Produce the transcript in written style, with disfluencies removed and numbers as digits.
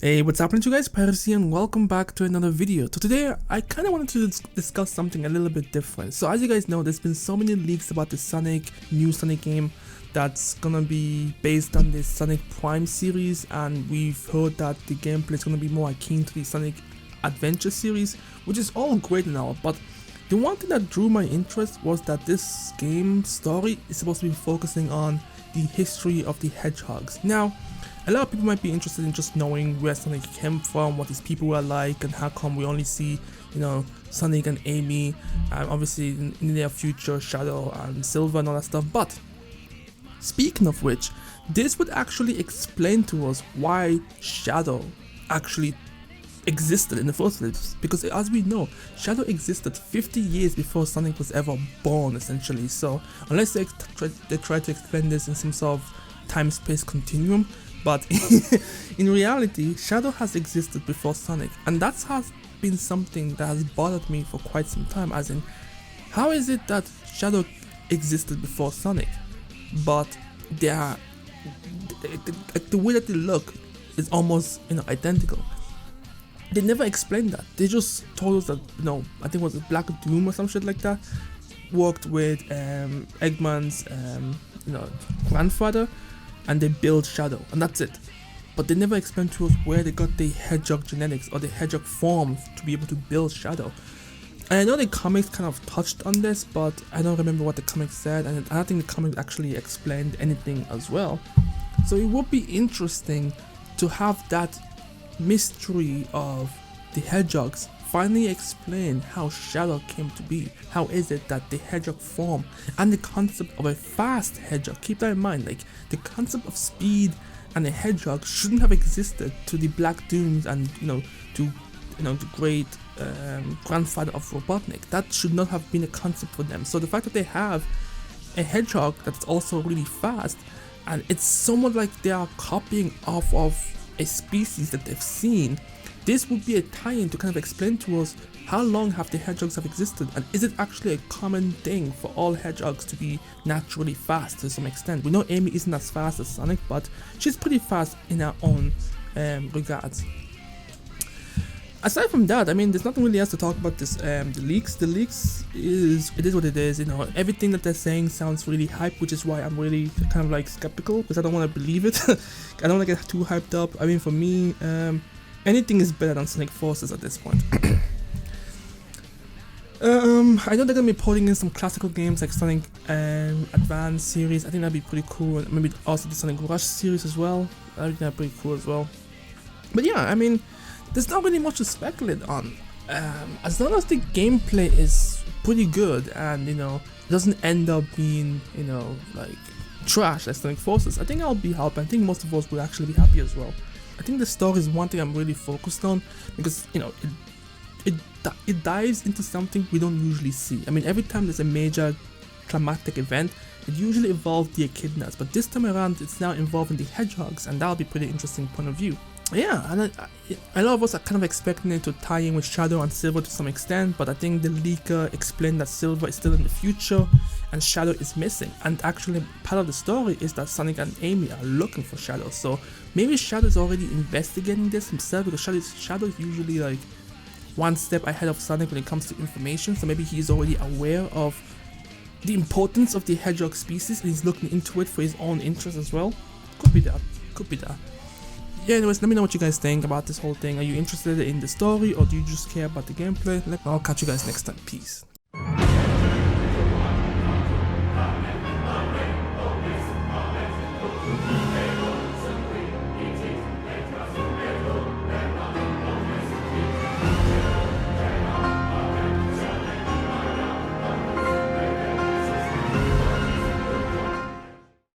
Hey, what's happening to you guys? Pyros here and welcome back to another video. So today I kind of wanted to discuss something a little bit different. So as you guys know, there's been so many leaks about the new Sonic game that's gonna be based on this Sonic Prime series, and we've heard that the gameplay is gonna be more akin to the Sonic Adventure series, which is all great and all, but the one thing that drew my interest was that this game story is supposed to be focusing on the history of the Hedgehogs. Now, a lot of people might be interested in just knowing where Sonic came from, what his people were like, and how come we only see, Sonic and Amy, obviously in the near future, Shadow and Silver and all that stuff. But speaking of which, this would actually explain to us why Shadow actually existed in the first place, because as we know, Shadow existed 50 years before Sonic was ever born, essentially. So unless they try to explain this in some sort of time-space continuum, but in reality, Shadow has existed before Sonic, and that has been something that has bothered me for quite some time, as in, how is it that Shadow existed before Sonic, but they are, the way that they look is almost, identical. They never explained that. They just told us that, I think it was Black Doom or some shit like that, worked with Eggman's, grandfather, and they built Shadow, and that's it. But they never explained to us where they got the Hedgehog genetics or the Hedgehog form to be able to build Shadow. And I know the comics kind of touched on this, but I don't remember what the comics said, and I don't think the comics actually explained anything as well. So it would be interesting to have that mystery of the Hedgehogs finally explain how Shadow came to be. How is it that the Hedgehog form and the concept of a fast Hedgehog, keep that in mind, like the concept of speed and a Hedgehog shouldn't have existed to the Black Dooms and to the great grandfather of Robotnik. That should not have been a concept for them. So the fact that they have a Hedgehog that's also really fast, and it's somewhat like they are copying off of a species that they've seen, this would be a tie-in to kind of explain to us how long have the Hedgehogs have existed, and is it actually a common thing for all Hedgehogs to be naturally fast to some extent. We know Amy isn't as fast as Sonic, but she's pretty fast in her own regards. Aside from that, there's nothing really else to talk about this. The leaks is what it is. Everything that they're saying sounds really hype, which is why I'm really kind of like skeptical, because I don't want to believe it. I don't want to get too hyped up. For me, anything is better than Sonic Forces at this point. I know they're gonna be putting in some classical games like Sonic Advance series. I think that'd be pretty cool, and maybe also the Sonic Rush series as well. I think that'd be pretty cool as well. But yeah, there's not really much to speculate on. As long as the gameplay is pretty good and it doesn't end up being like trash like Sonic Forces, I think I'll be happy. I think most of us will actually be happy as well. I think the story is one thing I'm really focused on, because it dives into something we don't usually see. Every time there's a major climatic event, it usually involves the echidnas, but this time around it's now involving the Hedgehogs, and that'll be pretty interesting point of view. Yeah, and a lot of us are kind of expecting it to tie in with Shadow and Silver to some extent, but I think the leaker explained that Silver is still in the future and Shadow is missing, and actually part of the story is that Sonic and Amy are looking for Shadow. So maybe Shadow is already investigating this himself, because Shadow is usually like one step ahead of Sonic when it comes to information, so maybe he's already aware of the importance of the Hedgehog species and he's looking into it for his own interest as well. Could be that. Yeah, anyways, let me know what you guys think about this whole thing. Are you interested in the story, or do you just care about the gameplay? I'll catch you guys next time. Peace.